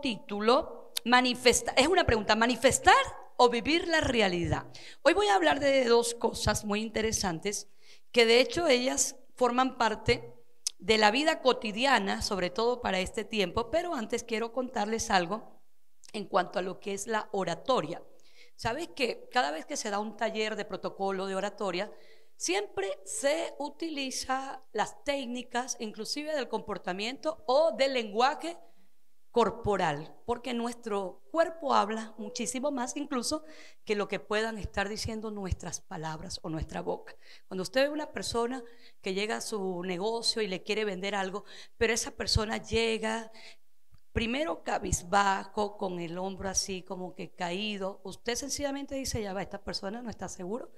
Título, es una pregunta: ¿manifestar o vivir la realidad? Hoy voy a hablar de dos cosas muy interesantes que de hecho ellas forman parte de la vida cotidiana, sobre todo para este tiempo, pero antes quiero contarles algo en cuanto a lo que es la oratoria. Sabes que cada vez que se da un taller de protocolo de oratoria, siempre se utiliza las técnicas, inclusive del comportamiento o del lenguaje corporal, porque nuestro cuerpo habla muchísimo más incluso que lo que puedan estar diciendo nuestras palabras o nuestra boca. Cuando usted ve a una persona que llega a su negocio y le quiere vender algo, pero esa persona llega primero cabizbajo, con el hombro así como que caído, usted sencillamente dice: ya va, esta persona no está seguro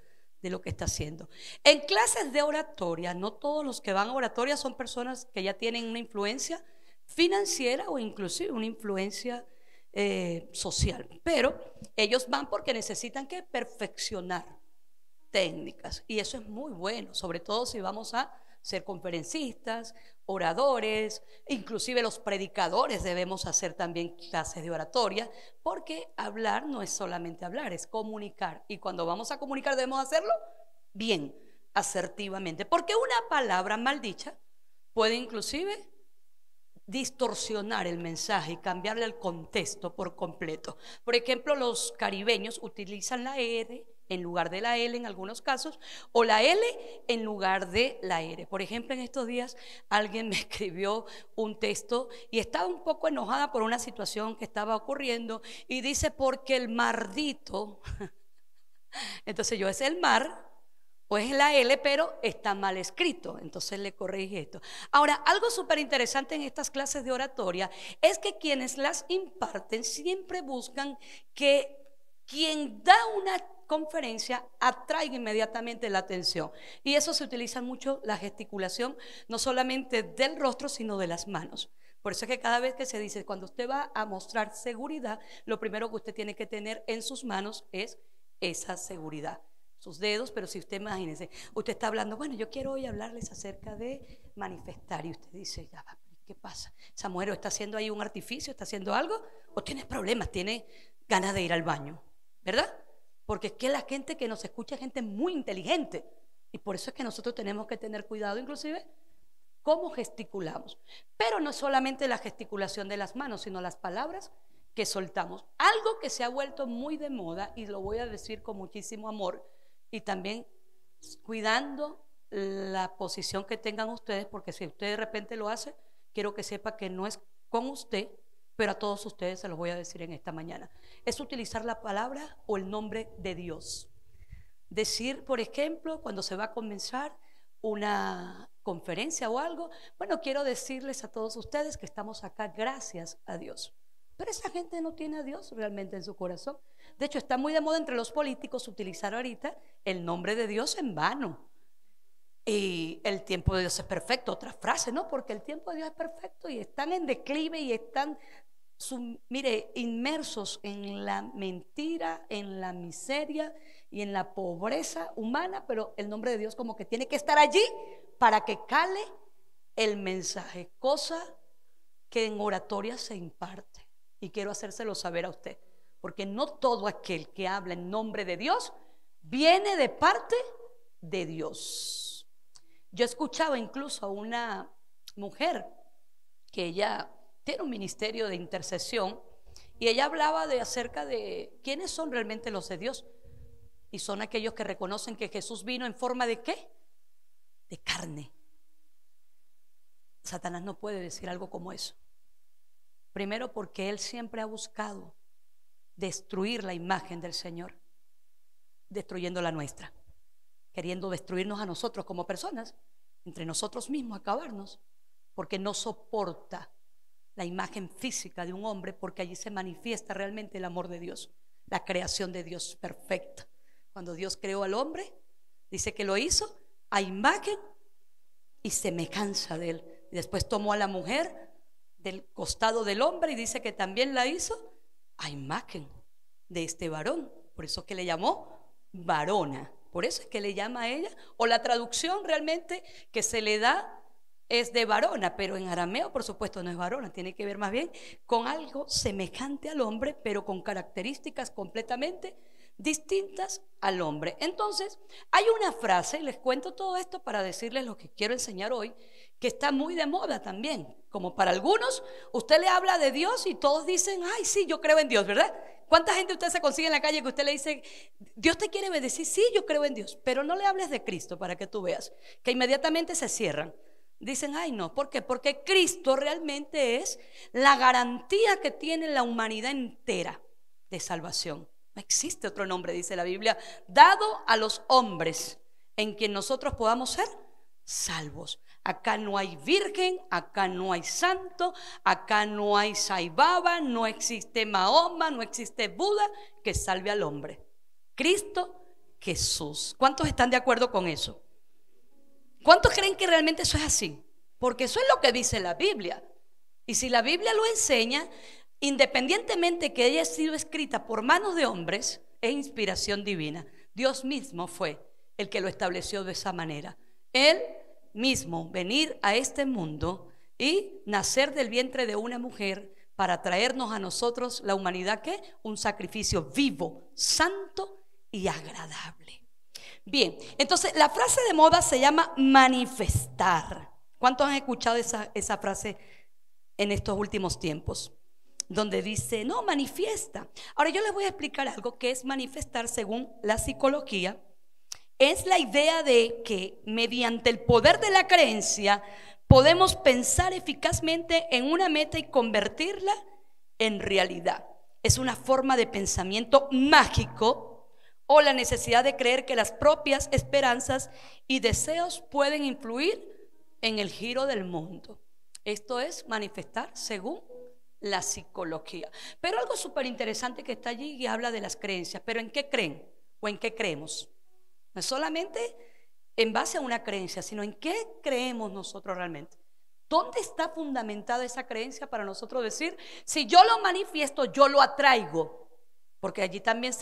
de lo que está haciendo. En clases de oratoria, no todos los que van a oratoria son personas que ya tienen una influencia financiera o inclusive una influencia social, pero ellos van porque necesitan que perfeccionar técnicas, y eso es muy bueno, sobre todo si vamos a ser conferencistas, oradores, inclusive los predicadores debemos hacer también clases de oratoria, porque hablar no es solamente hablar, es comunicar, y cuando vamos a comunicar debemos hacerlo bien, asertivamente, porque una palabra mal dicha puede inclusive distorsionar el mensaje y cambiarle el contexto por completo. Por ejemplo, los caribeños utilizan la R en lugar de la L en algunos casos, o la L en lugar de la R. Por ejemplo, en estos días alguien me escribió un texto y estaba un poco enojada por una situación que estaba ocurriendo y dice: porque el mardito. Entonces yo, es el mar, pues es la L, pero está mal escrito. Entonces le corrigí esto. Ahora, algo súper interesante en estas clases de oratoria es que quienes las imparten siempre buscan que quien da una conferencia atraiga inmediatamente la atención, y eso se utiliza mucho, la gesticulación, no solamente del rostro sino de las manos. Por eso es que cada vez que se dice, cuando usted va a mostrar seguridad, lo primero que usted tiene que tener en sus manos es esa seguridad, sus dedos. Pero si usted, imagínese, usted está hablando: bueno, yo quiero hoy hablarles acerca de manifestar, y usted dice: ya va, ¿qué pasa? Esa mujer está haciendo ahí un artificio, está haciendo algo, o tiene problemas, tiene ganas de ir al baño, ¿verdad? Porque es que la gente que nos escucha es gente muy inteligente, y por eso es que nosotros tenemos que tener cuidado inclusive cómo gesticulamos. Pero no es solamente la gesticulación de las manos, sino las palabras que soltamos. Algo que se ha vuelto muy de moda, y lo voy a decir con muchísimo amor y también cuidando la posición que tengan ustedes, porque si usted de repente lo hace, quiero que sepa que no es con usted, pero a todos ustedes se los voy a decir en esta mañana. Es utilizar la palabra o el nombre de Dios. Decir, por ejemplo, cuando se va a comenzar una conferencia o algo: bueno, quiero decirles a todos ustedes que estamos acá gracias a Dios. Pero esa gente no tiene a Dios realmente en su corazón. De hecho, está muy de moda entre los políticos utilizar ahorita el nombre de Dios en vano. Y el tiempo de Dios es perfecto, otra frase, ¿no? Porque el tiempo de Dios es perfecto, y están en declive y están, mire, inmersos en la mentira, en la miseria y en la pobreza humana, pero el nombre de Dios como que tiene que estar allí para que cale el mensaje, cosa que en oratoria se imparte. Y quiero hacérselo saber a usted, porque no todo aquel que habla en nombre de Dios viene de parte de Dios. Yo escuchaba incluso a una mujer que ella tiene un ministerio de intercesión, y ella hablaba acerca de quiénes son realmente los de Dios, y son aquellos que reconocen que Jesús vino en forma de ¿qué? De carne. Satanás no puede decir algo como eso. Primero, porque él siempre ha buscado destruir la imagen del Señor, destruyendo la nuestra, queriendo destruirnos a nosotros como personas, entre nosotros mismos acabarnos, porque no soporta la imagen física de un hombre, porque allí se manifiesta realmente el amor de Dios, la creación de Dios perfecta. Cuando Dios creó al hombre, dice que lo hizo a imagen y semejanza de él, y después tomó a la mujer del costado del hombre y dice que también la hizo a imagen de este varón. Por eso es que le llamó varona, por eso es que le llama a ella, o la traducción realmente que se le da es de varona, pero en arameo por supuesto no es varona, tiene que ver más bien con algo semejante al hombre, pero con características completamente distintas al hombre. Entonces, hay una frase, les cuento todo esto para decirles lo que quiero enseñar hoy, que está muy de moda también. Como para algunos, usted le habla de Dios y todos dicen, ay, sí, yo creo en Dios, ¿verdad? ¿Cuánta gente usted se consigue en la calle que usted le dice, Dios te quiere bendecir? Sí, yo creo en Dios, pero no le hables de Cristo para que tú veas, que inmediatamente se cierran. Dicen, ay, no, ¿por qué? Porque Cristo realmente es la garantía que tiene la humanidad entera de salvación. No existe otro nombre, dice la Biblia, dado a los hombres en quien nosotros podamos ser salvos. Acá no hay virgen, acá no hay santo, acá no hay Sai Baba, no existe Mahoma, no existe Buda que salve al hombre. Cristo Jesús. ¿Cuántos están de acuerdo con eso? ¿Cuántos creen que realmente eso es así? Porque eso es lo que dice la Biblia. Y si la Biblia lo enseña, independientemente que haya sido escrita por manos de hombres, es inspiración divina. Dios mismo fue el que lo estableció de esa manera. Él mismo venir a este mundo y nacer del vientre de una mujer para traernos a nosotros, la humanidad, ¿qué? Un sacrificio vivo, santo y agradable. Bien, entonces la frase de moda se llama manifestar. ¿Cuántos han escuchado esa frase en estos últimos tiempos? Donde dice, no, manifiesta. Ahora yo les voy a explicar algo que es manifestar según la psicología. Es la idea de que mediante el poder de la creencia podemos pensar eficazmente en una meta y convertirla en realidad. Es una forma de pensamiento mágico o la necesidad de creer que las propias esperanzas y deseos pueden influir en el giro del mundo. Esto es manifestar según la psicología. Pero algo súper interesante que está allí y habla de las creencias. ¿Pero en qué creen o en qué creemos? No es solamente en base a una creencia, sino en qué creemos nosotros realmente. ¿Dónde está fundamentada esa creencia para nosotros decir, si yo lo manifiesto, yo lo atraigo? Porque allí también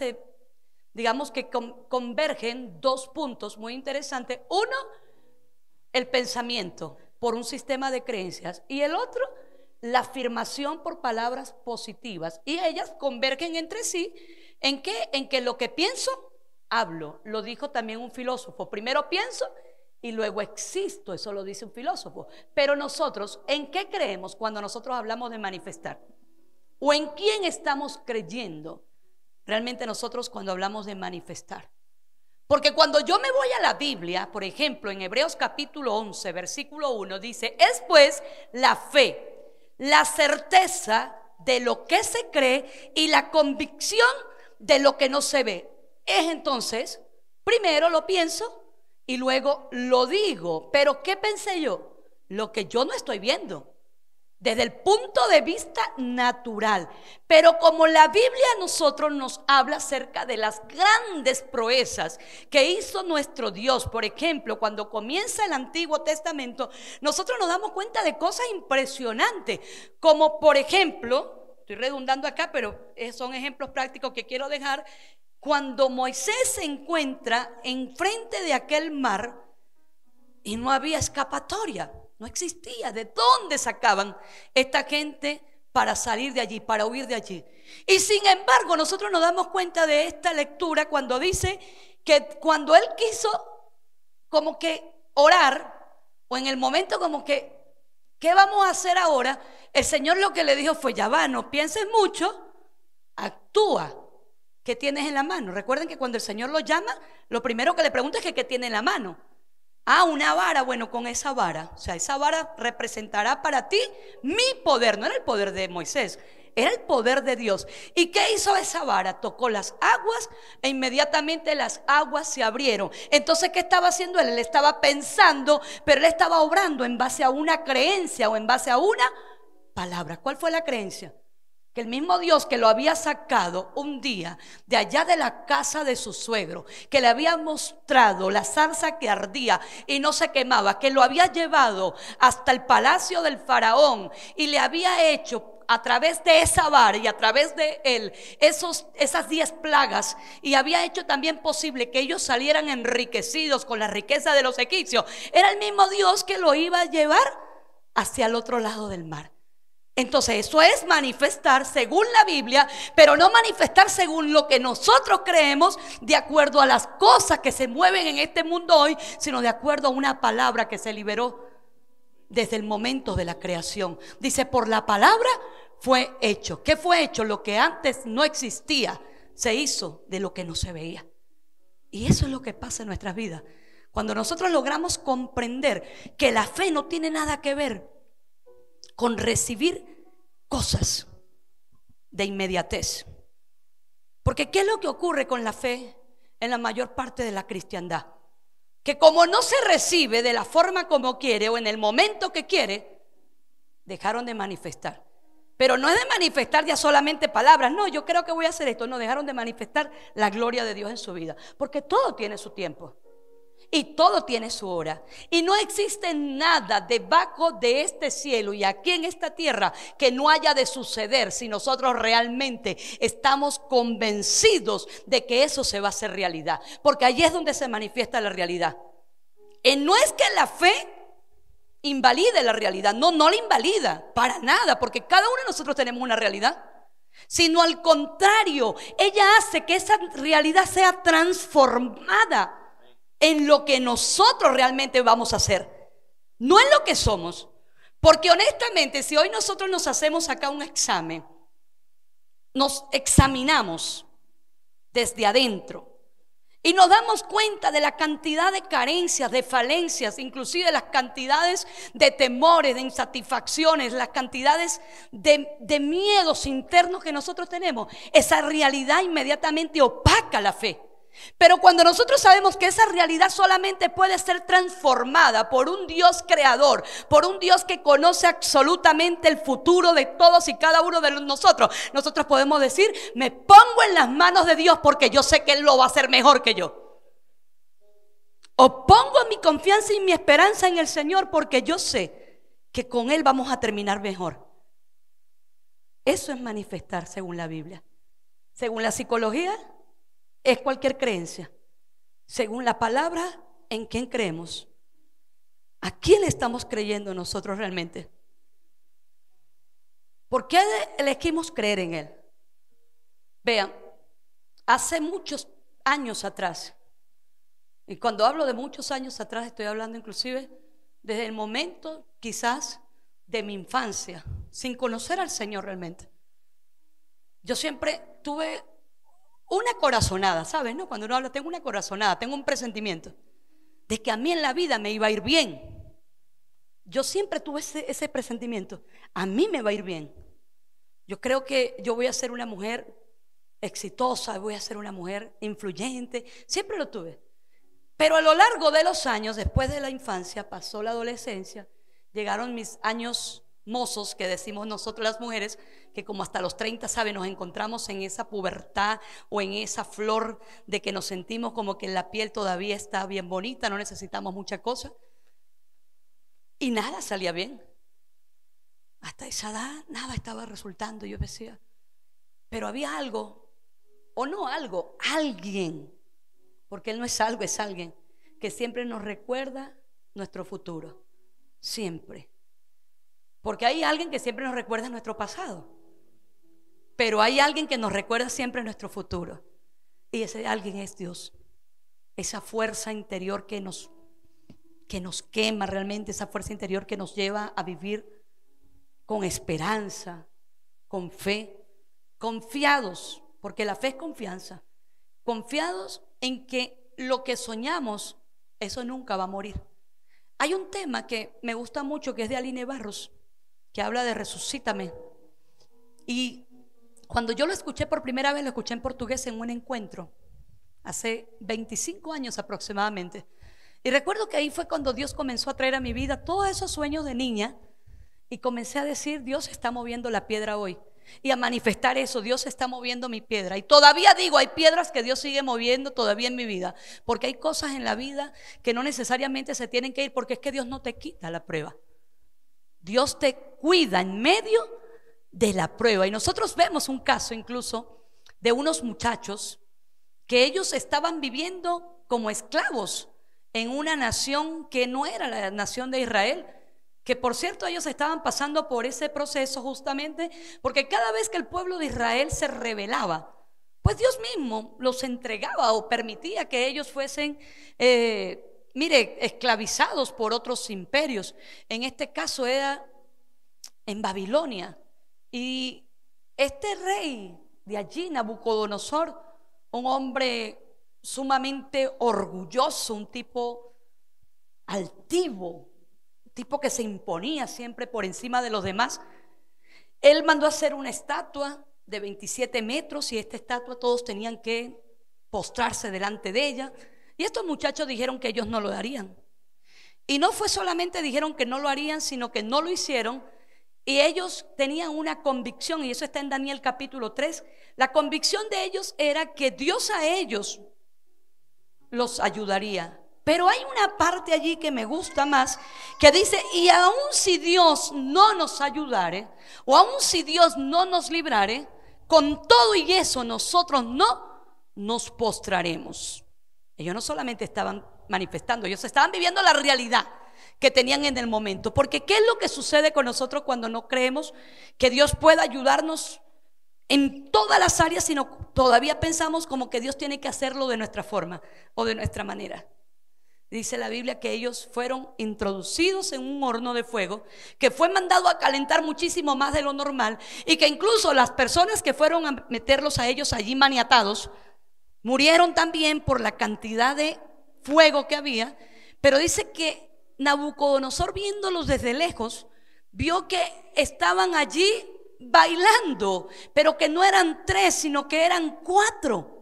digamos que convergen dos puntos muy interesantes. Uno, el pensamiento por un sistema de creencias, y el otro, la afirmación por palabras positivas. Y ellas convergen entre sí ¿en qué? En que lo que pienso, hablo. Lo dijo también un filósofo. Primero pienso y luego existo. Eso lo dice un filósofo. Pero nosotros, ¿en qué creemos cuando nosotros hablamos de manifestar? ¿O en quién estamos creyendo realmente nosotros cuando hablamos de manifestar? Porque cuando yo me voy a la Biblia, por ejemplo, en Hebreos capítulo 11, versículo 1, dice, es pues la fe, la certeza de lo que se cree y la convicción de lo que no se ve. Es entonces, primero lo pienso y luego lo digo. Pero ¿qué pensé yo? Lo que yo no estoy viendo desde el punto de vista natural. Pero como la Biblia a nosotros nos habla acerca de las grandes proezas que hizo nuestro Dios, por ejemplo, cuando comienza el Antiguo Testamento, nosotros nos damos cuenta de cosas impresionantes, como por ejemplo, estoy redundando acá, pero son ejemplos prácticos que quiero dejar. Cuando Moisés se encuentra enfrente de aquel mar y no había escapatoria, no existía. ¿De dónde sacaban esta gente para salir de allí, para huir de allí? Y sin embargo nosotros nos damos cuenta de esta lectura cuando dice que cuando él quiso como que orar, o en el momento como que ¿qué vamos a hacer ahora? El Señor lo que le dijo fue, ya va, no pienses mucho, actúa. ¿Qué tienes en la mano? Recuerden que cuando el Señor lo llama, lo primero que le pregunta es que ¿qué tiene en la mano? Ah, una vara. Bueno, con esa vara, o sea, esa vara representará para ti mi poder. No era el poder de Moisés, era el poder de Dios. ¿Y qué hizo esa vara? Tocó las aguas e inmediatamente las aguas se abrieron. Entonces, ¿qué estaba haciendo él? Él estaba pensando, pero él estaba obrando en base a una creencia o en base a una palabra. ¿Cuál fue la creencia? Que el mismo Dios que lo había sacado un día de allá de la casa de su suegro, que le había mostrado la zarza que ardía y no se quemaba, que lo había llevado hasta el palacio del faraón y le había hecho a través de esa vara y a través de él esas 10 plagas, y había hecho también posible que ellos salieran enriquecidos con la riqueza de los egipcios, era el mismo Dios que lo iba a llevar hacia el otro lado del mar. Entonces eso es manifestar según la Biblia, pero no manifestar según lo que nosotros creemos, de acuerdo a las cosas que se mueven en este mundo hoy, sino de acuerdo a una palabra que se liberó desde el momento de la creación. Dice, por la palabra fue hecho. ¿Qué fue hecho? Lo que antes no existía se hizo de lo que no se veía. Y eso es lo que pasa en nuestras vidas. Cuando nosotros logramos comprender que la fe no tiene nada que ver con recibir cosas de inmediatez. Porque ¿qué es lo que ocurre con la fe en la mayor parte de la cristiandad? Que como no se recibe de la forma como quiere o en el momento que quiere, dejaron de manifestar. Pero no es de manifestar ya solamente palabras. No, yo creo que voy a hacer esto. No, dejaron de manifestar la gloria de Dios en su vida. Porque todo tiene su tiempo y todo tiene su hora. Y no existe nada debajo de este cielo y aquí en esta tierra que no haya de suceder si nosotros realmente estamos convencidos de que eso se va a hacer realidad. Porque allí es donde se manifiesta la realidad. Y no es que la fe invalide la realidad. No, no la invalida para nada, porque cada uno de nosotros tenemos una realidad. Sino al contrario, ella hace que esa realidad sea transformada en lo que nosotros realmente vamos a hacer, no en lo que somos. Porque honestamente, si hoy nosotros nos hacemos acá un examen, nos examinamos desde adentro y nos damos cuenta de la cantidad de carencias, de falencias, inclusive las cantidades de temores, de insatisfacciones, las cantidades de miedos internos que nosotros tenemos, esa realidad inmediatamente opaca la fe. Pero cuando nosotros sabemos que esa realidad solamente puede ser transformada por un Dios creador, por un Dios que conoce absolutamente el futuro de todos y cada uno de nosotros, nosotros podemos decir, me pongo en las manos de Dios porque yo sé que Él lo va a hacer mejor que yo. O pongo mi confianza y mi esperanza en el Señor porque yo sé que con Él vamos a terminar mejor. Eso es manifestar según la Biblia. Según la psicología, es cualquier creencia. Según la palabra, ¿en quién creemos? ¿A quién le estamos creyendo nosotros realmente? ¿Por qué elegimos creer en Él? Vean, hace muchos años atrás, y cuando hablo de muchos años atrás, estoy hablando inclusive desde el momento quizás de mi infancia, sin conocer al Señor realmente. Yo siempre tuve una corazonada, ¿sabes? ¿No? Cuando uno habla, tengo una corazonada, tengo un presentimiento de que a mí en la vida me iba a ir bien. Yo siempre tuve ese presentimiento. A mí me va a ir bien. Yo creo que yo voy a ser una mujer exitosa, voy a ser una mujer influyente. Siempre lo tuve. Pero a lo largo de los años, después de la infancia, pasó la adolescencia, llegaron mis años mozos, que decimos nosotros las mujeres, que como hasta los 30, ¿sabe? Nos encontramos en esa pubertad o en esa flor de que nos sentimos como que la piel todavía está bien bonita, no necesitamos mucha cosa. Y nada salía bien. Hasta esa edad nada estaba resultando. Yo decía, pero había algo, o no algo, alguien, porque Él no es algo, es alguien que siempre nos recuerda nuestro futuro. Siempre. Porque hay alguien que siempre nos recuerda nuestro pasado, pero hay alguien que nos recuerda siempre nuestro futuro. Y ese alguien es Dios. Esa fuerza interior que nos quema realmente, esa fuerza interior que nos lleva a vivir con esperanza, con fe, confiados, porque la fe es confianza, confiados en que lo que soñamos, eso nunca va a morir. Hay un tema que me gusta mucho, que es de Aline Barros, que habla de resucítame. Y cuando yo lo escuché por primera vez, lo escuché en portugués en un encuentro hace 25 años aproximadamente. Y recuerdo que ahí fue cuando Dios comenzó a traer a mi vida todos esos sueños de niña, y comencé a decir, Dios está moviendo la piedra hoy, y a manifestar eso, Dios está moviendo mi piedra. Y todavía digo, hay piedras que Dios sigue moviendo todavía en mi vida, porque hay cosas en la vida que no necesariamente se tienen que ir, porque es que Dios no te quita la prueba. Dios te cuida en medio de la prueba. Y nosotros vemos un caso incluso de unos muchachos que ellos estaban viviendo como esclavos en una nación que no era la nación de Israel, que por cierto ellos estaban pasando por ese proceso justamente porque cada vez que el pueblo de Israel se rebelaba, pues Dios mismo los entregaba o permitía que ellos fuesen esclavizados por otros imperios. En este caso era en Babilonia. Y este rey de allí, Nabucodonosor, un hombre sumamente orgulloso, un tipo altivo, un tipo que se imponía siempre por encima de los demás, él mandó a hacer una estatua de 27 metros y esta estatua todos tenían que postrarse delante de ella. Y estos muchachos dijeron que ellos no lo harían. Y no fue solamente dijeron que no lo harían, sino que no lo hicieron. Y ellos tenían una convicción, y eso está en Daniel capítulo 3. La convicción de ellos era que Dios a ellos los ayudaría. Pero hay una parte allí que me gusta más, que dice: y aun si Dios no nos ayudare, o aun si Dios no nos librare, con todo y eso nosotros no nos postraremos. Ellos no solamente estaban manifestando, ellos estaban viviendo la realidad que tenían en el momento. Porque ¿qué es lo que sucede con nosotros cuando no creemos que Dios pueda ayudarnos en todas las áreas, sino todavía pensamos como que Dios tiene que hacerlo de nuestra forma o de nuestra manera? Dice la Biblia que ellos fueron introducidos en un horno de fuego que fue mandado a calentar muchísimo más de lo normal, y que incluso las personas que fueron a meterlos a ellos allí maniatados murieron también por la cantidad de fuego que había. Pero dice que Nabucodonosor, viéndolos desde lejos, vio que estaban allí bailando, pero que no eran 3, sino que eran 4.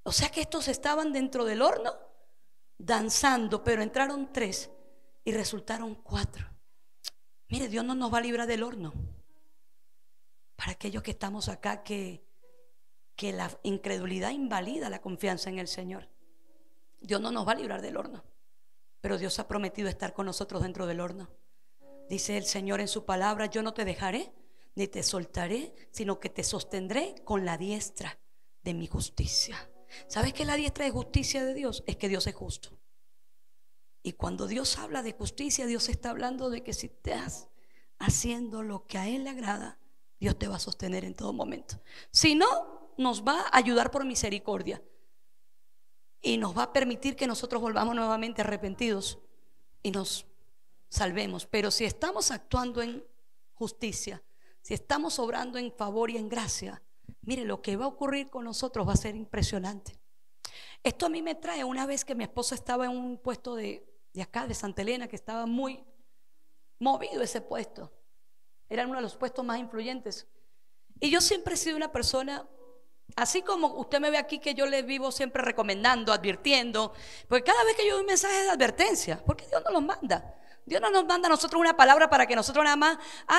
O sea que estos estaban dentro del horno danzando, pero entraron 3 y resultaron 4. Mire, Dios no nos va a librar del horno. Para aquellos que estamos acá, que la incredulidad invalida la confianza en el Señor. Dios no nos va a librar del horno, pero Dios ha prometido estar con nosotros dentro del horno. Dice el Señor en su palabra: yo no te dejaré ni te soltaré, sino que te sostendré con la diestra de mi justicia. ¿Sabes qué es la diestra de justicia de Dios? Es que Dios es justo. Y cuando Dios habla de justicia, Dios está hablando de que si estás haciendo lo que a Él le agrada, Dios te va a sostener en todo momento. Si no, nos va a ayudar por misericordia y nos va a permitir que nosotros volvamos nuevamente arrepentidos y nos salvemos. Pero si estamos actuando en justicia, si estamos obrando en favor y en gracia, mire, lo que va a ocurrir con nosotros va a ser impresionante. Esto a mí me trae una vez que mi esposo estaba en un puesto de acá, de Santa Elena, que estaba muy movido ese puesto. Era uno de los puestos más influyentes. Y yo siempre he sido una persona, así como usted me ve aquí, que yo les vivo siempre recomendando, advirtiendo, porque cada vez que yo doy un mensaje de advertencia, porque Dios no los manda. Dios no nos manda a nosotros una palabra para que nosotros nada más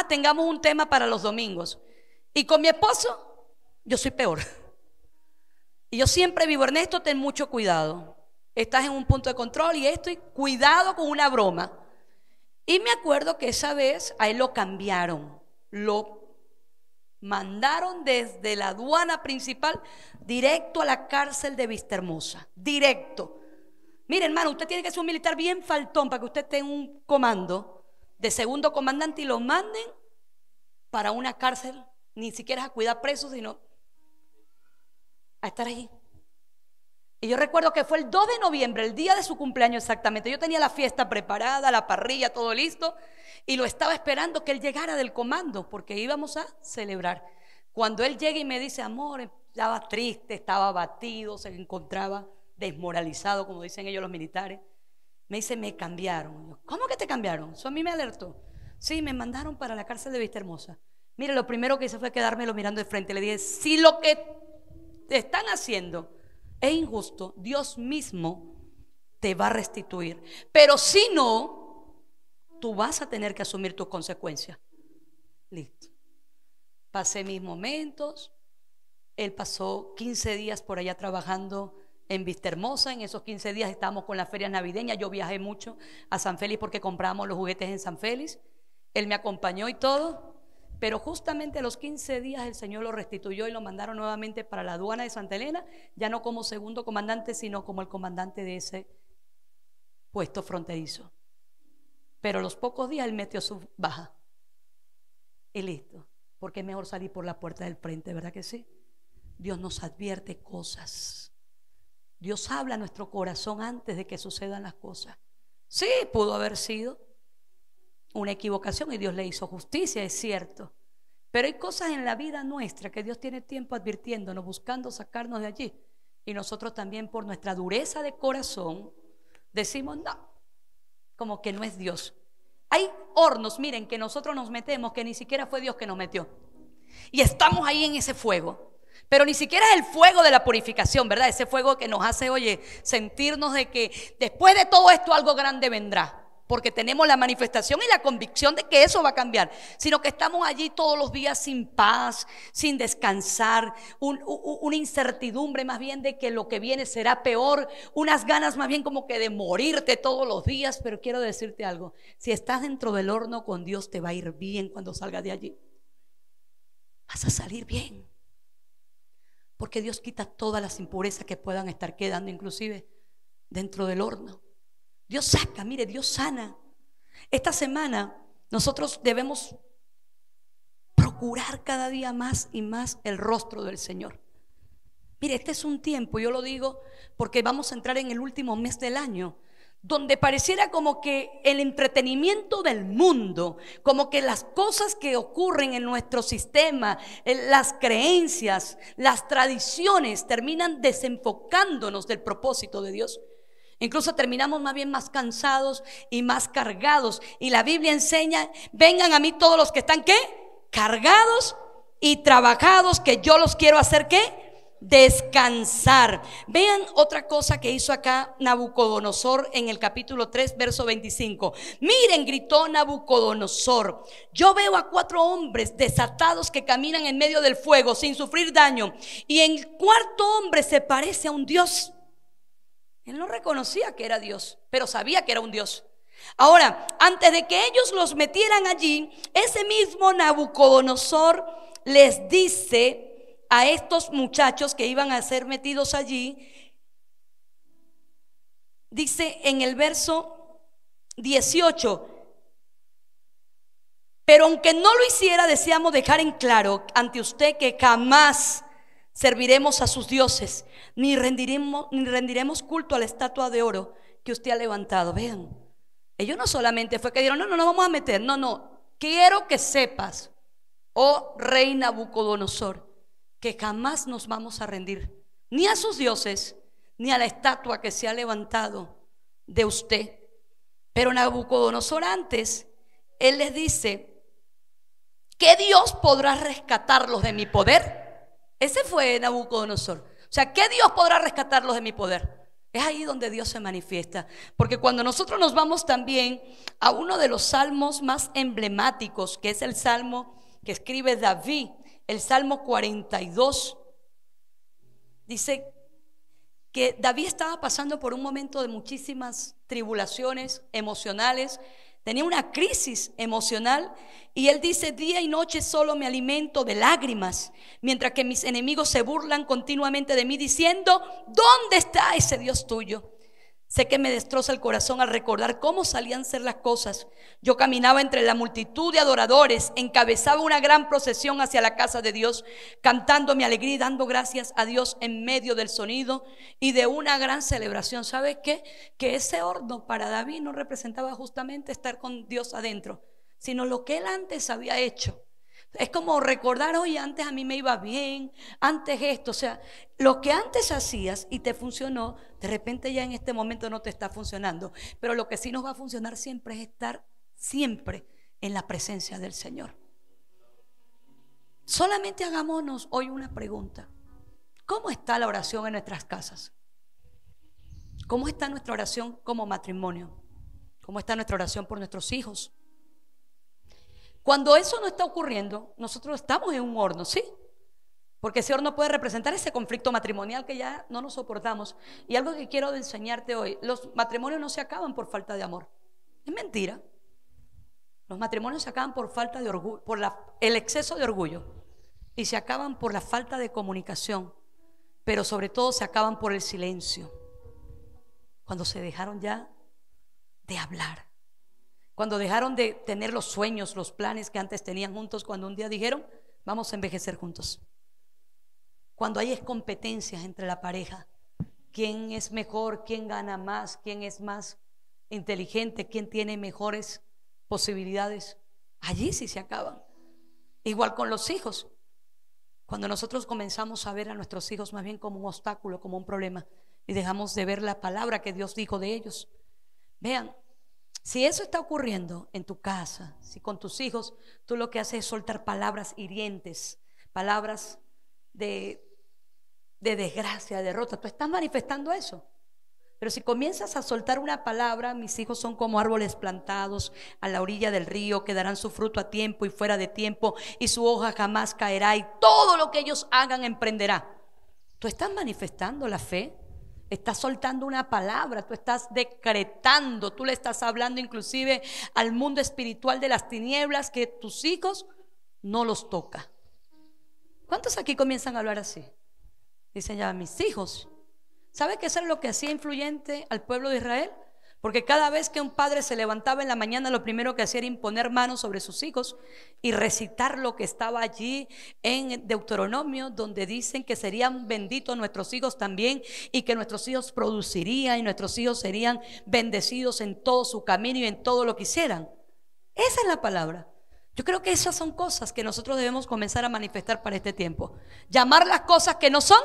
tengamos un tema para los domingos. Y con mi esposo yo soy peor. Y yo siempre vivo: Ernesto, ten mucho cuidado, estás en un punto de control y esto, y cuidado con una broma. Y me acuerdo que esa vez a él lo cambiaron, lo mandaron desde la aduana principal directo a la cárcel de Vistahermosa, directo. Mire, hermano, usted tiene que ser un militar bien faltón para que usted esté en un comando de segundo comandante y lo manden para una cárcel, ni siquiera a cuidar presos, sino a estar allí. Y yo recuerdo que fue el 2 de noviembre, el día de su cumpleaños exactamente. Yo tenía la fiesta preparada, la parrilla, todo listo, y lo estaba esperando que él llegara del comando, porque íbamos a celebrar. Cuando él llega y me dice: amor, estaba triste, estaba abatido, se encontraba desmoralizado, como dicen ellos los militares. Me dice: me cambiaron. Yo: ¿cómo que te cambiaron? Eso a mí me alertó. Sí, me mandaron para la cárcel de Vistahermosa. Mire, lo primero que hice fue quedármelo mirando de frente. Le dije: si lo que te están haciendo es injusto, Dios mismo te va a restituir. Pero si no, tú vas a tener que asumir tus consecuencias. Listo. Pasé mis momentos. Él pasó 15 días por allá trabajando en Vistahermosa. En esos 15 días estábamos con las ferias navideñas. Yo viajé mucho a San Félix porque comprábamos los juguetes en San Félix. Él me acompañó y todo, pero justamente a los 15 días el Señor lo restituyó y lo mandaron nuevamente para la aduana de Santa Elena, ya no como segundo comandante, sino como el comandante de ese puesto fronterizo. Pero a los pocos días él metió su baja y listo, porque es mejor salir por la puerta del frente, ¿verdad que sí? Dios nos advierte cosas, Dios habla a nuestro corazón antes de que sucedan las cosas. Sí, pudo haber sido una equivocación y Dios le hizo justicia, es cierto, pero hay cosas en la vida nuestra que Dios tiene tiempo advirtiéndonos, buscando sacarnos de allí, y nosotros también por nuestra dureza de corazón decimos no, como que no es Dios. Hay hornos, miren, que nosotros nos metemos que ni siquiera fue Dios que nos metió, y estamos ahí en ese fuego, pero ni siquiera es el fuego de la purificación, ¿verdad? Ese fuego que nos hace, oye, sentirnos de que después de todo esto algo grande vendrá, porque tenemos la manifestación y la convicción de que eso va a cambiar, sino que estamos allí todos los días sin paz, sin descansar, una incertidumbre más bien de que lo que viene será peor, unas ganas más bien como que de morirte todos los días. Pero quiero decirte algo, si estás dentro del horno con Dios, te va a ir bien cuando salgas de allí, vas a salir bien, porque Dios quita todas las impurezas que puedan estar quedando inclusive dentro del horno. Dios saca, mire, Dios sana. Esta semana nosotros debemos procurar cada día más y más el rostro del Señor. Mire, este es un tiempo, yo lo digo porque vamos a entrar en el último mes del año, donde pareciera como que el entretenimiento del mundo, como que las cosas que ocurren en nuestro sistema, las creencias, las tradiciones terminan desenfocándonos del propósito de Dios. Incluso terminamos más bien más cansados y más cargados. Y la Biblia enseña: vengan a mí todos los que están, ¿qué? Cargados y trabajados, que yo los quiero hacer, ¿qué? Descansar. Vean otra cosa que hizo acá Nabucodonosor en el capítulo 3, verso 25. Miren, gritó Nabucodonosor, yo veo a 4 hombres desatados que caminan en medio del fuego sin sufrir daño, y el cuarto hombre se parece a un dios. Él no reconocía que era Dios, pero sabía que era un Dios. Ahora, antes de que ellos los metieran allí, ese mismo Nabucodonosor les dice a estos muchachos que iban a ser metidos allí, dice en el verso 18: pero aunque no lo hiciera, deseamos dejar en claro ante usted que jamás serviremos a sus dioses, ni rendiremos culto a la estatua de oro que usted ha levantado. Vean, ellos no solamente fue que dijeron no vamos a meter, no, quiero que sepas, oh rey Nabucodonosor, que jamás nos vamos a rendir ni a sus dioses ni a la estatua que se ha levantado de usted. Pero Nabucodonosor antes, él les dice: ¿qué Dios podrá rescatarlos de mi poder? Ese fue Nabucodonosor. O sea, ¿qué Dios podrá rescatarlos de mi poder? Es ahí donde Dios se manifiesta. Porque cuando nosotros nos vamos también a uno de los salmos más emblemáticos, que es el salmo que escribe David, el Salmo 42, dice que David estaba pasando por un momento de muchísimas tribulaciones emocionales. Tenía una crisis emocional y él dice: día y noche solo me alimento de lágrimas, mientras que mis enemigos se burlan continuamente de mí, diciendo: ¿dónde está ese Dios tuyo? Sé que me destroza el corazón al recordar cómo salían ser las cosas. Yo caminaba entre la multitud de adoradores, encabezaba una gran procesión hacia la casa de Dios, cantando mi alegría y dando gracias a Dios en medio del sonido y de una gran celebración. ¿Sabes qué? Que ese horno para David no representaba justamente estar con Dios adentro, sino lo que él antes había hecho. Es como recordar: oye, antes a mí me iba bien, antes esto. O sea, lo que antes hacías y te funcionó, de repente ya en este momento no te está funcionando. Pero lo que sí nos va a funcionar siempre es estar siempre en la presencia del Señor. Solamente hagámonos hoy una pregunta: ¿cómo está la oración en nuestras casas? ¿Cómo está nuestra oración como matrimonio? ¿Cómo está nuestra oración por nuestros hijos? Cuando eso no está ocurriendo, nosotros estamos en un horno, ¿sí? Porque ese horno puede representar ese conflicto matrimonial que ya no nos soportamos. Y algo que quiero enseñarte hoy: los matrimonios no se acaban por falta de amor. Es mentira. Los matrimonios se acaban por falta de orgullo, por el exceso de orgullo, y se acaban por la falta de comunicación, pero sobre todo se acaban por el silencio. Cuando se dejaron ya de hablar, cuando dejaron de tener los sueños, los planes que antes tenían juntos, cuando un día dijeron vamos a envejecer juntos. Cuando hay competencias entre la pareja, quién es mejor, quién gana más, quién es más inteligente, quién tiene mejores posibilidades, allí sí se acaban. Igual con los hijos. Cuando nosotros comenzamos a ver a nuestros hijos más bien como un obstáculo, como un problema, y dejamos de ver la palabra que Dios dijo de ellos. Vean, si eso está ocurriendo en tu casa, si con tus hijos tú lo que haces es soltar palabras hirientes, palabras de desgracia, de derrota, tú estás manifestando eso. Pero si comienzas a soltar una palabra, mis hijos son como árboles plantados a la orilla del río, que darán su fruto a tiempo y fuera de tiempo, y su hoja jamás caerá, y todo lo que ellos hagan emprenderá. Tú estás manifestando la fe, estás soltando una palabra, tú estás decretando, tú le estás hablando inclusive al mundo espiritual de las tinieblas, que tus hijos no los toca. ¿Cuántos aquí comienzan a hablar así? Dicen ya, mis hijos. ¿Sabe que eso es lo que hacía influyente al pueblo de Israel? Porque cada vez que un padre se levantaba en la mañana, lo primero que hacía era imponer manos sobre sus hijos y recitar lo que estaba allí en Deuteronomio, donde dicen que serían benditos nuestros hijos también, y que nuestros hijos producirían y nuestros hijos serían bendecidos en todo su camino y en todo lo que hicieran. Esa es la palabra. Yo creo que esas son cosas que nosotros debemos comenzar a manifestar para este tiempo. Llamar las cosas que no son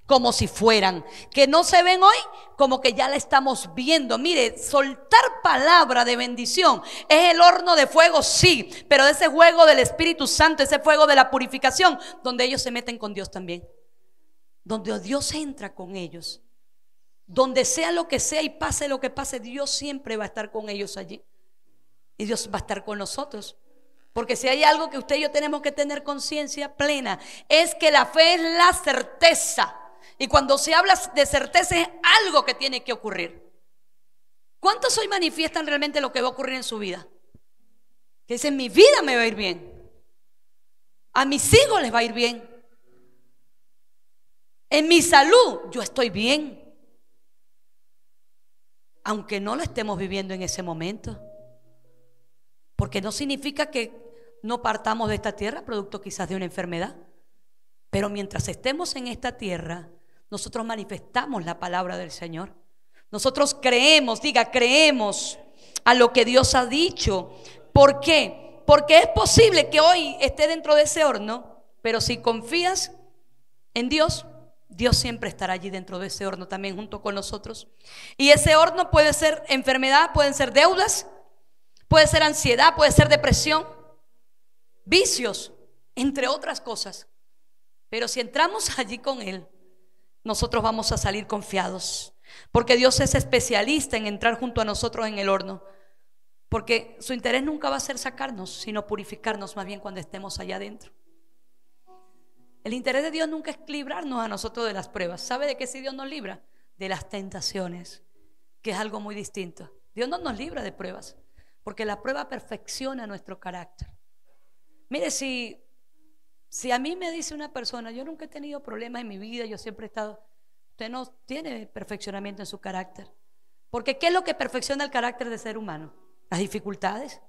como si fueran, que no se ven hoy, como que ya la estamos viendo. Mire, soltar palabra de bendición es el horno de fuego, sí, pero ese fuego del Espíritu Santo, ese fuego de la purificación, donde ellos se meten con Dios también, donde Dios entra con ellos, donde sea lo que sea y pase lo que pase, Dios siempre va a estar con ellos allí, y Dios va a estar con nosotros. Porque si hay algo que usted y yo tenemos que tener conciencia plena, es que la fe es la certeza. Y cuando se habla de certeza es algo que tiene que ocurrir. ¿Cuántos hoy manifiestan realmente lo que va a ocurrir en su vida? Que dicen, mi vida me va a ir bien, a mis hijos les va a ir bien, en mi salud yo estoy bien, aunque no lo estemos viviendo en ese momento. Porque no significa que no partamos de esta tierra producto quizás de una enfermedad, pero mientras estemos en esta tierra, nosotros manifestamos la palabra del Señor. Nosotros creemos, diga, creemos a lo que Dios ha dicho. ¿Por qué? Porque es posible que hoy esté dentro de ese horno, pero si confías en Dios, Dios siempre estará allí dentro de ese horno también junto con nosotros. Y ese horno puede ser enfermedad, pueden ser deudas, puede ser ansiedad, puede ser depresión, vicios, entre otras cosas. Pero si entramos allí con Él, nosotros vamos a salir confiados, porque Dios es especialista en entrar junto a nosotros en el horno. Porque su interés nunca va a ser sacarnos, sino purificarnos más bien cuando estemos allá adentro. El interés de Dios nunca es librarnos a nosotros de las pruebas. ¿Sabe de qué si Dios nos libra? De las tentaciones, que es algo muy distinto. Dios no nos libra de pruebas, porque la prueba perfecciona nuestro carácter. Mire, si a mí me dice una persona, yo nunca he tenido problemas en mi vida, yo siempre he estado, usted no tiene perfeccionamiento en su carácter. Porque ¿qué es lo que perfecciona el carácter del ser humano? Las dificultades,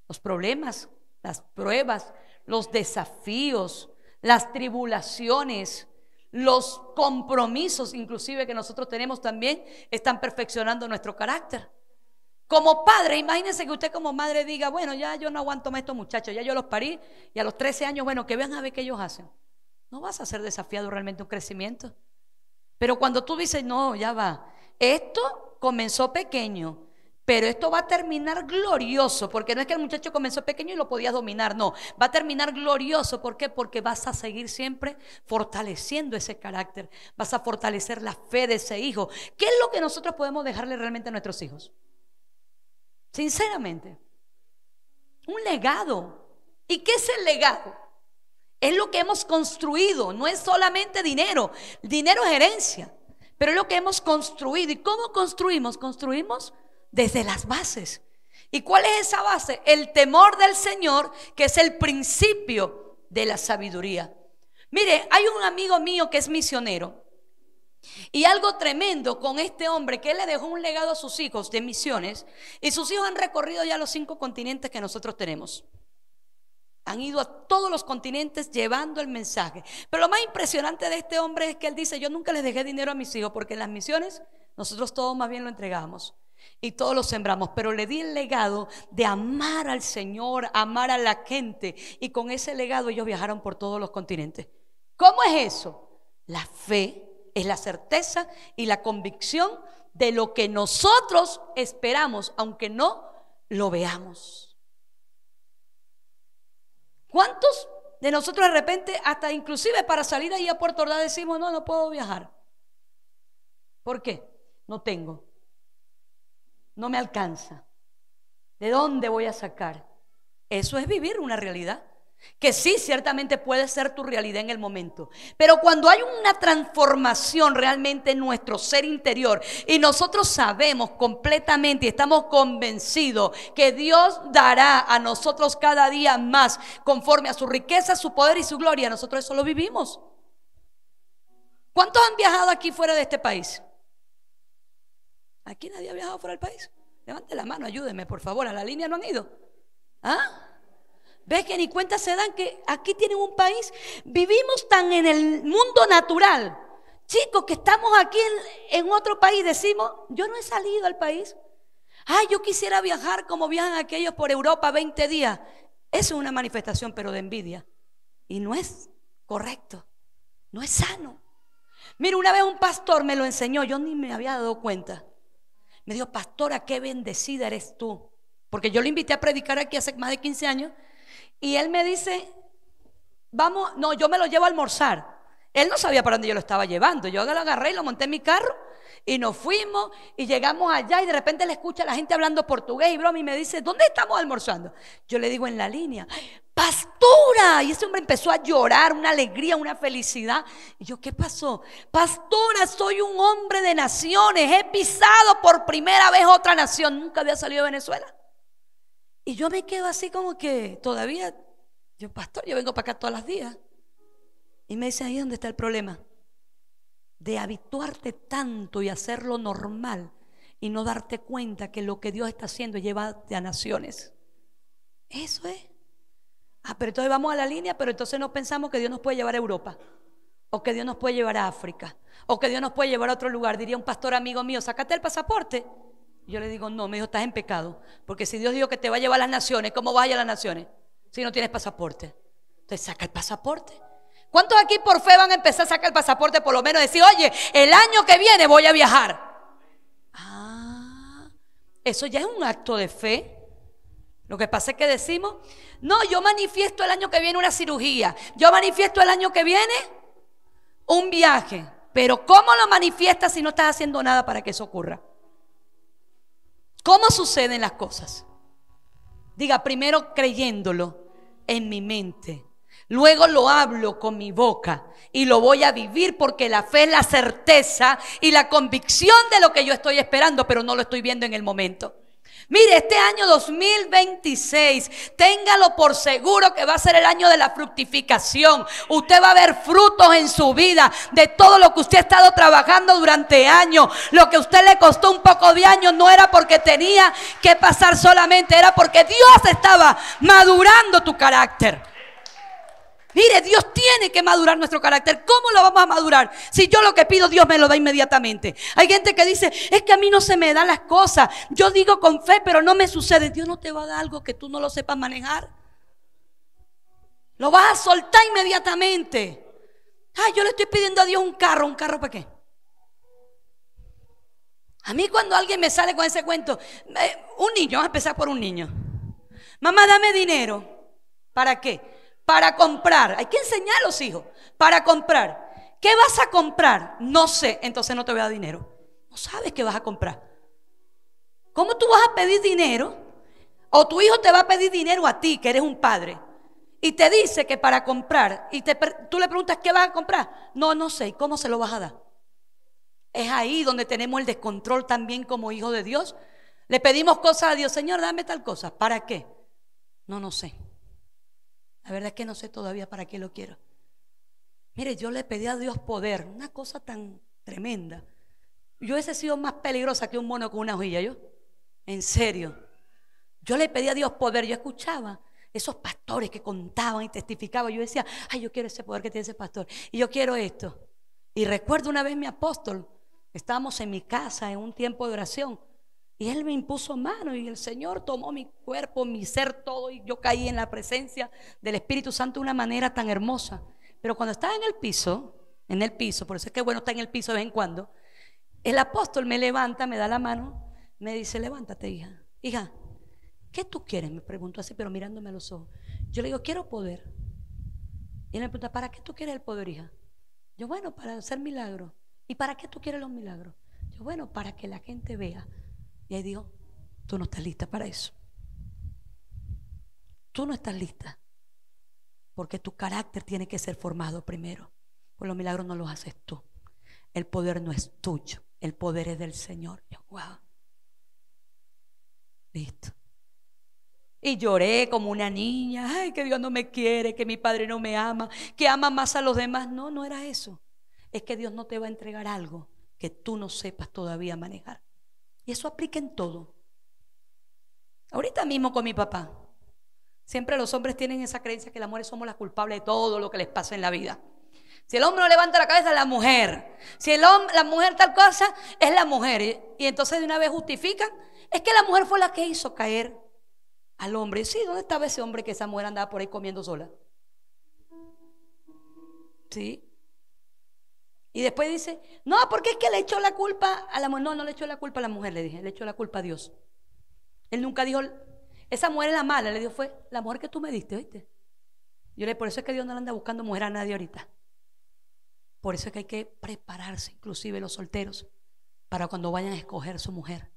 los problemas, las pruebas, los desafíos, las tribulaciones, los compromisos inclusive que nosotros tenemos también están perfeccionando nuestro carácter. Como padre, imagínense que usted como madre diga, bueno, ya yo no aguanto más a estos muchachos, ya yo los parí, y a los 13 años, bueno, que vean a ver qué ellos hacen. No vas a ser desafiado realmente un crecimiento. Pero cuando tú dices, no, ya va, esto comenzó pequeño, pero esto va a terminar glorioso, porque no es que el muchacho comenzó pequeño y lo podías dominar, no, va a terminar glorioso. ¿Por qué? Porque vas a seguir siempre fortaleciendo ese carácter, vas a fortalecer la fe de ese hijo. ¿Qué es lo que nosotros podemos dejarle realmente a nuestros hijos? Sinceramente, un legado. ¿Y qué es el legado? Es lo que hemos construido, no es solamente dinero. Dinero es herencia, pero es lo que hemos construido. ¿Y cómo construimos? Construimos desde las bases. ¿Y cuál es esa base? El temor del Señor, que es el principio de la sabiduría. Mire, hay un amigo mío que es misionero. Y algo tremendo con este hombre, que él le dejó un legado a sus hijos de misiones. Y sus hijos han recorrido ya los 5 continentes que nosotros tenemos. Han ido a todos los continentes llevando el mensaje. Pero lo más impresionante de este hombre es que él dice: yo nunca les dejé dinero a mis hijos, porque en las misiones nosotros todos más bien lo entregamos y todos lo sembramos, pero le di el legado de amar al Señor, amar a la gente, y con ese legado ellos viajaron por todos los continentes. ¿Cómo es eso? La fe es la certeza y la convicción de lo que nosotros esperamos, aunque no lo veamos. ¿Cuántos de nosotros de repente, hasta inclusive para salir ahí a Puerto Ordaz, decimos: no, no puedo viajar? ¿Por qué? No tengo, no me alcanza. ¿De dónde voy a sacar? Eso es vivir una realidad, que sí, ciertamente puede ser tu realidad en el momento, pero cuando hay una transformación realmente en nuestro ser interior y nosotros sabemos completamente y estamos convencidos que Dios dará a nosotros cada día más conforme a su riqueza, su poder y su gloria, nosotros eso lo vivimos. ¿Cuántos han viajado aquí fuera de este país? ¿Aquí nadie ha viajado fuera del país? Levante la mano, ayúdeme por favor. ¿A la línea no han ido? ¿Ah? ¿Ves que ni cuenta se dan que aquí tienen un país? Vivimos tan en el mundo natural, chicos, que estamos aquí en otro país. Decimos: yo no he salido al país. Ay, yo quisiera viajar como viajan aquellos por Europa 20 días. Eso es una manifestación, pero de envidia. Y no es correcto, no es sano. Mira, una vez un pastor me lo enseñó, yo ni me había dado cuenta. Me dijo: pastora, qué bendecida eres tú. Porque yo lo invité a predicar aquí hace más de 15 años. Y él me dice: vamos, no, yo me lo llevo a almorzar. Él no sabía para dónde yo lo estaba llevando. Yo lo agarré y lo monté en mi carro y nos fuimos y llegamos allá, y de repente le escucha a la gente hablando portugués y broma, y me dice: ¿dónde estamos almorzando? Yo le digo: en la línea. Pastora, y ese hombre empezó a llorar, una alegría, una felicidad. Y yo: ¿qué pasó? Pastora, soy un hombre de naciones, he pisado por primera vez otra nación, nunca había salido de Venezuela. Y yo me quedo así como que todavía, yo: pastor, yo vengo para acá todos los días. Y me dice: ahí es donde está el problema, de habituarte tanto y hacerlo normal y no darte cuenta que lo que Dios está haciendo es llevarte a naciones. Eso es. Pero entonces vamos a la línea, pero entonces no pensamos que Dios nos puede llevar a Europa, o que Dios nos puede llevar a África, o que Dios nos puede llevar a otro lugar. Diría un pastor amigo mío: sácate el pasaporte. Yo le digo: no. Me dijo: estás en pecado, porque si Dios dijo que te va a llevar a las naciones, ¿cómo vas a ir a las naciones si no tienes pasaporte? Entonces saca el pasaporte. ¿Cuántos aquí por fe van a empezar a sacar el pasaporte, por lo menos decir: oye, el año que viene voy a viajar? Eso ya es un acto de fe. Lo que pasa es que decimos: no, yo manifiesto el año que viene una cirugía, yo manifiesto el año que viene un viaje. Pero ¿cómo lo manifiestas si no estás haciendo nada para que eso ocurra? ¿Cómo suceden las cosas? Diga: primero creyéndolo en mi mente, luego lo hablo con mi boca y lo voy a vivir, porque la fe es la certeza y la convicción de lo que yo estoy esperando, pero no lo estoy viendo en el momento. Mire, este año 2026, téngalo por seguro que va a ser el año de la fructificación. Usted va a ver frutos en su vida de todo lo que usted ha estado trabajando durante años. Lo que a usted le costó un poco de años no era porque tenía que pasar solamente, era porque Dios estaba madurando tu carácter. Mire, Dios tiene que madurar nuestro carácter. ¿Cómo lo vamos a madurar? Si yo lo que pido, Dios me lo da inmediatamente. Hay gente que dice: es que a mí no se me dan las cosas, yo digo con fe pero no me sucede. Dios no te va a dar algo que tú no lo sepas manejar. Lo vas a soltar inmediatamente. Yo le estoy pidiendo a Dios un carro. ¿Un carro para qué? A mí, cuando alguien me sale con ese cuento, un niño, vamos a empezar por un niño. Mamá, dame dinero. ¿Para qué? Para comprar. Hay que enseñar a los hijos. Para comprar. ¿Qué vas a comprar? No sé. Entonces no te voy a dar dinero. No sabes qué vas a comprar. ¿Cómo tú vas a pedir dinero? O tu hijo te va a pedir dinero a ti, que eres un padre, y te dice que para comprar, y tú le preguntas: ¿qué vas a comprar? No sé. ¿Y cómo se lo vas a dar? Es ahí donde tenemos el descontrol también como hijos de Dios. Le pedimos cosas a Dios, Señor, dame tal cosa. ¿Para qué? No sé. La verdad es que no sé todavía para qué lo quiero. Mire, yo le pedí a Dios poder, una cosa tan tremenda. Yo hubiese sido más peligrosa que un mono con una hojilla, yo. En serio. Yo le pedí a Dios poder. Yo escuchaba esos pastores que contaban y testificaban. Yo decía, ay, yo quiero ese poder que tiene ese pastor. Y yo quiero esto. Y recuerdo una vez mi apóstol, estábamos en mi casa en un tiempo de oración. Y él me impuso mano y el Señor tomó mi cuerpo, mi ser, todo. Y yo caí en la presencia del Espíritu Santo de una manera tan hermosa. Pero cuando estaba en el piso, por eso es que bueno está en el piso de vez en cuando, el apóstol me levanta, me da la mano, me dice, levántate, hija. Hija, ¿qué tú quieres? Me preguntó así, pero mirándome a los ojos. Yo le digo, quiero poder. Y él me pregunta, ¿para qué tú quieres el poder, hija? Yo, bueno, para hacer milagros. ¿Y para qué tú quieres los milagros? Yo, bueno, para que la gente vea. Y ahí dijo, tú no estás lista para eso. Tú no estás lista. Porque tu carácter tiene que ser formado primero. Pues los milagros no los haces tú. El poder no es tuyo. El poder es del Señor. Yo, wow. Listo. Y lloré como una niña. Ay, que Dios no me quiere, que mi padre no me ama, que ama más a los demás. No, no era eso. Es que Dios no te va a entregar algo que tú no sepas todavía manejar. Y eso aplica en todo. Ahorita mismo con mi papá. Siempre los hombres tienen esa creencia que las mujeres somos las culpables de todo lo que les pasa en la vida. Si el hombre no levanta la cabeza, es la mujer. Si la mujer tal cosa, es la mujer. Y entonces de una vez justifican, es que la mujer fue la que hizo caer al hombre. Sí, ¿dónde estaba ese hombre que esa mujer andaba por ahí comiendo sola? Sí. Y después dice, no, porque es que le echó la culpa a la mujer. No, no le echó la culpa a la mujer, le dije, le echó la culpa a Dios. Él nunca dijo, esa mujer es la mala, le dijo, fue la mujer que tú me diste, ¿oíste? Yo le, por eso es que Dios no le anda buscando mujer a nadie ahorita. Por eso es que hay que prepararse, inclusive los solteros, para cuando vayan a escoger su mujer.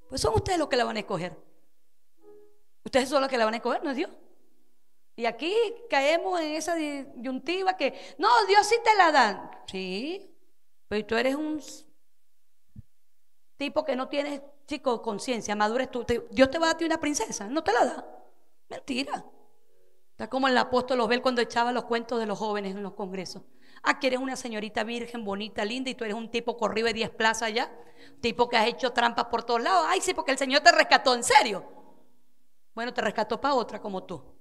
Pues son ustedes los que la van a escoger. Ustedes son los que la van a escoger, no es Dios. Y aquí caemos en esa disyuntiva que, no, Dios sí te la da. Sí, pero tú eres un tipo que no tienes, chico, conciencia, madurez. Dios te va a dar una princesa, no te la da. Mentira. Está como el apóstol Osbel cuando echaba los cuentos de los jóvenes en los congresos. Ah, que eres una señorita virgen, bonita, linda, y tú eres un tipo corrido de 10 plazas ya, tipo que has hecho trampas por todos lados. Ay, sí, porque el Señor te rescató, ¿en serio? Bueno, te rescató para otra como tú.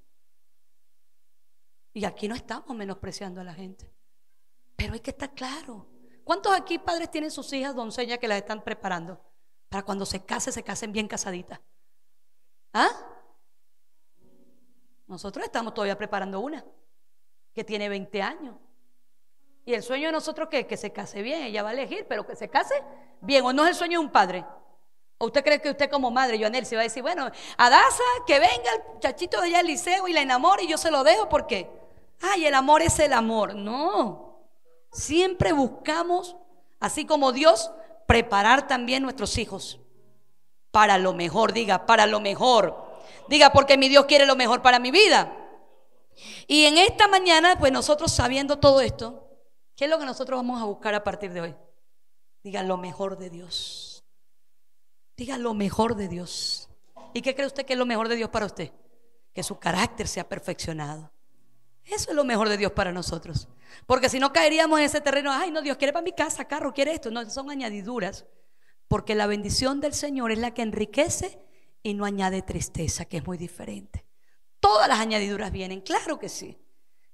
Y aquí no estamos menospreciando a la gente, pero hay que estar claro. ¿Cuántos aquí padres tienen sus hijas doncellas que las están preparando para cuando se casen bien casaditas? ¿Ah? Nosotros estamos todavía preparando una que tiene 20 años. Y el sueño de nosotros ¿qué? Que se case bien. Ella va a elegir, pero que se case bien. ¿O no es el sueño de un padre? ¿O usted cree que usted como madre, Joanel, se va a decir, bueno, a Daza, que venga el muchachito de allá al liceo y la enamore y yo se lo dejo? ¿Por qué? Ay, el amor es el amor. No. Siempre buscamos, así como Dios, preparar también nuestros hijos para lo mejor. Diga, para lo mejor. Diga, porque mi Dios quiere lo mejor para mi vida. Y en esta mañana, pues nosotros sabiendo todo esto, ¿qué es lo que nosotros vamos a buscar a partir de hoy? Diga lo mejor de Dios. Diga lo mejor de Dios. ¿Y qué cree usted que es lo mejor de Dios para usted? Que su carácter sea perfeccionado. Eso es lo mejor de Dios para nosotros. Porque si no caeríamos en ese terreno, ay no, Dios quiere para mi casa, carro, quiere esto. No, son añadiduras. Porque la bendición del Señor es la que enriquece y no añade tristeza, que es muy diferente. Todas las añadiduras vienen, claro que sí.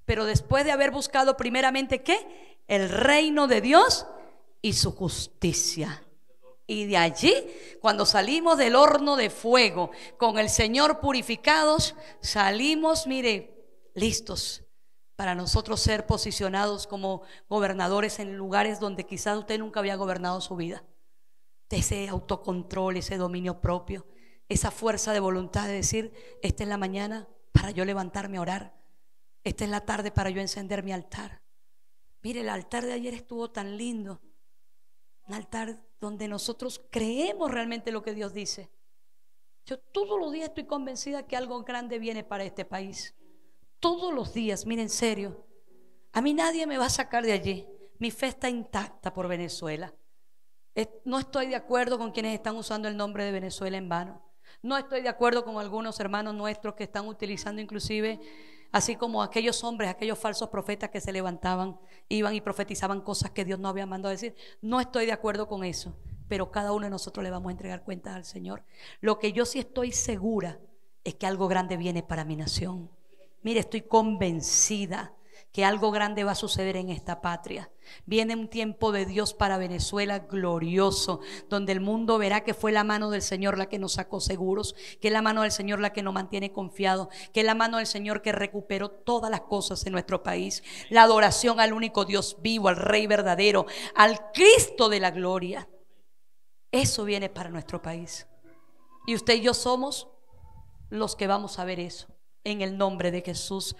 Pero después de haber buscado primeramente ¿qué? El reino de Dios y su justicia. Y de allí, cuando salimos del horno de fuego con el Señor purificados, salimos, mire, listos para nosotros ser posicionados como gobernadores en lugares donde quizás usted nunca había gobernado su vida. Ese autocontrol, ese dominio propio, esa fuerza de voluntad de decir, esta es la mañana para yo levantarme a orar, esta es la tarde para yo encender mi altar. Mire, el altar de ayer estuvo tan lindo. Un altar donde nosotros creemos realmente lo que Dios dice. Yo todos los días estoy convencida que algo grande viene para este país. Todos los días, miren, en serio. A mí nadie me va a sacar de allí. Mi fe está intacta por Venezuela. No estoy de acuerdo con quienes están usando el nombre de Venezuela en vano. No estoy de acuerdo con algunos hermanos nuestros que están utilizando inclusive, así como aquellos hombres, aquellos falsos profetas que se levantaban, iban y profetizaban cosas que Dios no había mandado a decir. No estoy de acuerdo con eso, pero cada uno de nosotros le vamos a entregar cuentas al Señor. Lo que yo sí estoy segura es que algo grande viene para mi nación. Mire, estoy convencida que algo grande va a suceder en esta patria. Viene un tiempo de Dios para Venezuela glorioso, donde el mundo verá que fue la mano del Señor la que nos sacó seguros, que es la mano del Señor la que nos mantiene confiados, que es la mano del Señor que recuperó todas las cosas en nuestro país. La adoración al único Dios vivo, al Rey verdadero, al Cristo de la gloria. Eso viene para nuestro país. Y usted y yo somos los que vamos a ver eso, en el nombre de Jesús.